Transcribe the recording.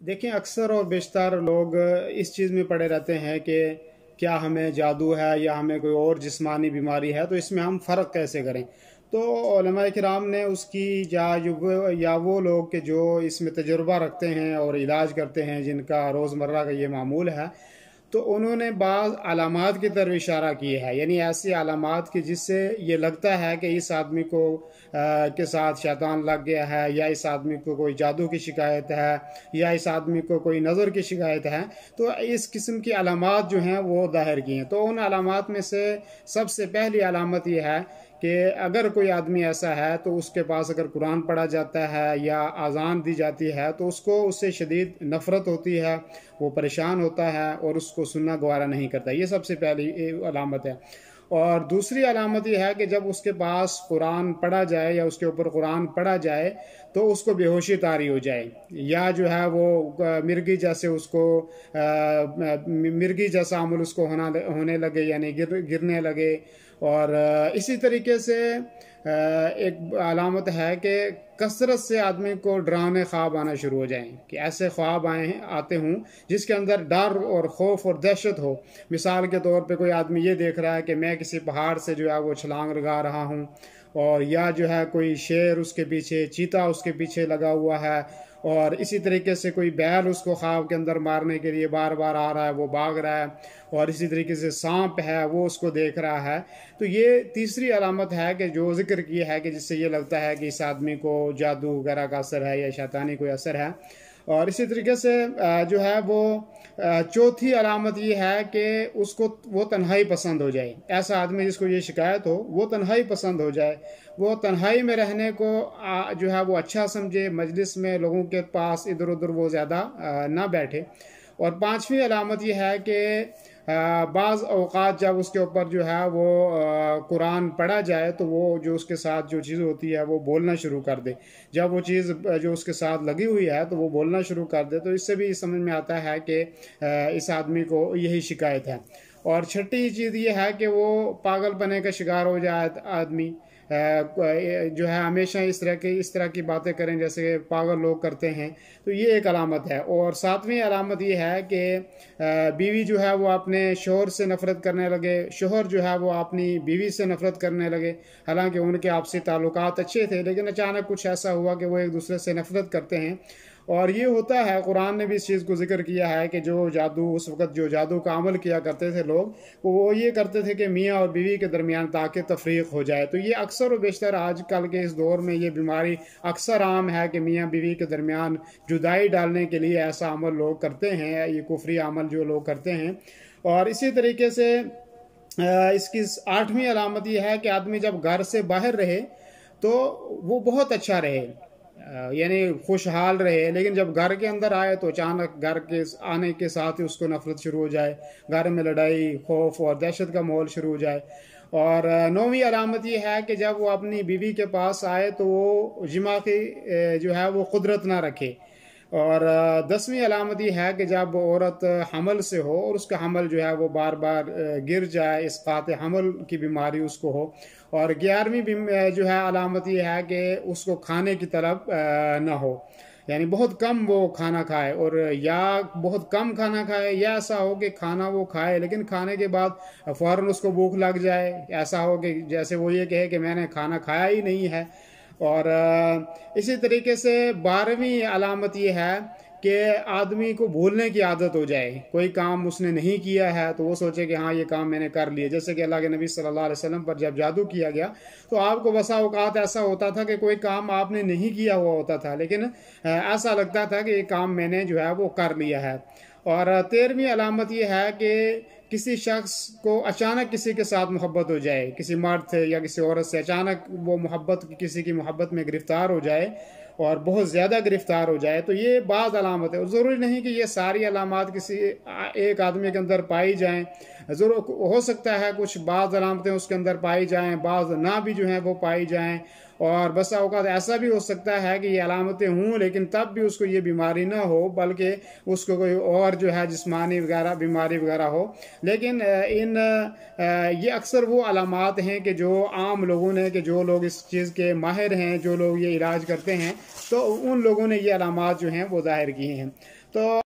देखें, अक्सर और बेशतर लोग इस चीज़ में पड़े रहते हैं कि क्या हमें जादू है या हमें कोई और जिस्मानी बीमारी है, तो इसमें हम फ़र्क कैसे करें। तो उलमाए किराम ने उसकी या वो लोग के जो इसमें तजुर्बा रखते हैं और इलाज करते हैं, जिनका रोज़मर्रा का ये मामूल है, तो उन्होंने बाज़ अलामात की तरफ इशारा किया है, यानी ऐसी अलामात की जिससे ये लगता है कि इस आदमी को के साथ शैतान लग गया है, या इस आदमी को कोई जादू की शिकायत है, या इस आदमी को कोई नज़र की शिकायत है। तो इस किस्म की अलामात जो हैं वो ज़ाहिर की हैं। तो उन अलामात में से सबसे पहली अलामत ये है कि अगर कोई आदमी ऐसा है तो उसके पास अगर कुरान पढ़ा जाता है या अजान दी जाती है तो उसको उससे शदीद नफ़रत होती है, वो परेशान होता है और उसको सुनना गवारा नहीं करता। ये सबसे पहली अलामत है। और दूसरी अलामत यह है कि जब उसके पास कुरान पढ़ा जाए या उसके ऊपर कुरान पढ़ा जाए तो उसको बेहोशी तारी हो जाए, या जो है वो मिर्गी जैसे उसको मिर्गी जैसा अमल उसको होने लगे, यानी गिरने लगे। और इसी तरीके से एक अलामत है कि कसरत से आदमी को डरावने ख्वाब आना शुरू हो जाएं, कि ऐसे ख्वाब आते हों जिसके अंदर डर और खौफ और दहशत हो। मिसाल के तौर पे कोई आदमी ये देख रहा है कि मैं किसी पहाड़ से जो है वो छलांग लगा रहा हूँ, और या जो है कोई शेर उसके पीछे, चीता उसके पीछे लगा हुआ है, और इसी तरीके से कोई बैल उसको ख्वाब के अंदर मारने के लिए बार बार आ रहा है, वो भाग रहा है, और इसी तरीके से सांप है वो उसको देख रहा है। तो ये तीसरी अलामत है कि जो जिक्र की है कि जिससे ये लगता है कि इस आदमी को जादू वगैरह का असर है या शैतानी कोई असर है। और इसी तरीके से जो है वो चौथी अलामत ये है कि उसको वो तन्हाई पसंद हो जाए। ऐसा आदमी जिसको ये शिकायत हो वो तन्हाई पसंद हो जाए, वो तन्हाई में रहने को जो है वो अच्छा समझे, मजलिस में लोगों के पास इधर उधर वो ज़्यादा ना बैठे। और पांचवी अलामत यह है कि बाज़ औक़ात जब उसके ऊपर जो है वो कुरान पढ़ा जाए तो वो जो उसके साथ जो चीज़ होती है वो बोलना शुरू कर दे। जब वो चीज़ जो उसके साथ लगी हुई है तो वो बोलना शुरू कर दे, तो इससे भी समझ में आता है कि इस आदमी को यही शिकायत है। और छठी चीज़ ये है कि वो पागलपने का शिकार हो जाए आदमी, जो है हमेशा इस तरह की बातें करें जैसे पागल लोग करते हैं। तो ये एक अलामत है। और सातवीं अलामत ये है कि बीवी जो है वो अपने शोहर से नफ़रत करने लगे, शोहर जो है वो अपनी बीवी से नफ़रत करने लगे। हालांकि उनके आपसी ताल्लुकात अच्छे थे, लेकिन अचानक कुछ ऐसा हुआ कि वो एक दूसरे से नफ़रत करते हैं। और ये होता है, कुरान ने भी इस चीज़ को जिक्र किया है कि जो जादू उस वक़्त जो जादू का अमल किया करते थे लोग, वो ये करते थे कि मियाँ और बीवी के दरमियान ताकि तफरीक हो जाए। तो ये अक्सर और बेशतर आजकल के इस दौर में ये बीमारी अक्सर आम है कि मियाँ बीवी के दरमियान जुदाई डालने के लिए ऐसा अमल लोग करते हैं, ये कुफरी अमल जो लोग करते हैं। और इसी तरीके से इसकी आठवीं अलामत यह है कि आदमी जब घर से बाहर रहे तो वो बहुत अच्छा रहे, यानी खुशहाल रहे, लेकिन जब घर के अंदर आए तो अचानक घर के आने के साथ ही उसको नफरत शुरू हो जाए, घर में लड़ाई, खौफ और दहशत का माहौल शुरू हो जाए। और नौवीं अलामत ये है कि जब वो अपनी बीवी के पास आए तो वो जिमा की जो है वो कुदरत ना रखे। और 10वीं अलामत ये है कि जब औरत हमल से हो और उसका हमल जो है वो बार बार गिर जाए, इसकात हमल की बीमारी उसको हो। और 11वीं जो है अलामत ये है कि उसको खाने की तलब ना हो, यानी बहुत कम वो खाना खाए, और या बहुत कम खाना खाए, या ऐसा हो कि खाना वो खाए लेकिन खाने के बाद फ़ौरन उसको भूख लग जाए, ऐसा हो कि जैसे वो ये कहे कि मैंने खाना खाया ही नहीं है। और इसी तरीके से 12वीं अलामत ये है कि आदमी को भूलने की आदत हो जाए। कोई काम उसने नहीं किया है तो वो सोचे कि हाँ ये काम मैंने कर लिया। जैसे कि अल्लाह के नबी सल्लल्लाहु अलैहि वसल्लम पर जब जादू किया गया तो आपको बसा औकात ऐसा होता था कि कोई काम आपने नहीं किया हुआ होता था, लेकिन ऐसा लगता था कि ये काम मैंने जो है वो कर लिया है। और 13वीं अलामत ये है कि किसी शख्स को अचानक किसी के साथ मोहब्बत हो जाए, किसी मर्द से या किसी औरत से अचानक वो किसी की मोहब्बत में गिरफ्तार हो जाए और बहुत ज़्यादा गिरफ्तार हो जाए। तो ये बाज़ अलामत है, और ज़रूरी नहीं कि ये सारी अलामत किसी एक आदमी के अंदर पाई जाएं। ज़रूर हो सकता है कुछ बाज़ अलामतें उसके अंदर पाई जाएं, बाज़ ना भी जो हैं वो पाई जाएं। اور بس اوقات ایسا بھی ہو سکتا ہے کہ یہ علامتیں ہوں لیکن تب بھی اس کو یہ بیماری نہ ہو، بلکہ اس کو کوئی اور جو ہے جسمانی وغیرہ بیماری وغیرہ ہو. لیکن یہ اکثر وہ علامات ہیں کہ جو عام لوگوں نے، کہ جو لوگ اس چیز کے ماہر ہیں، جو لوگ یہ علاج کرتے ہیں، تو ان لوگوں نے یہ علامات جو ہیں وہ ظاہر کیے ہیں. تو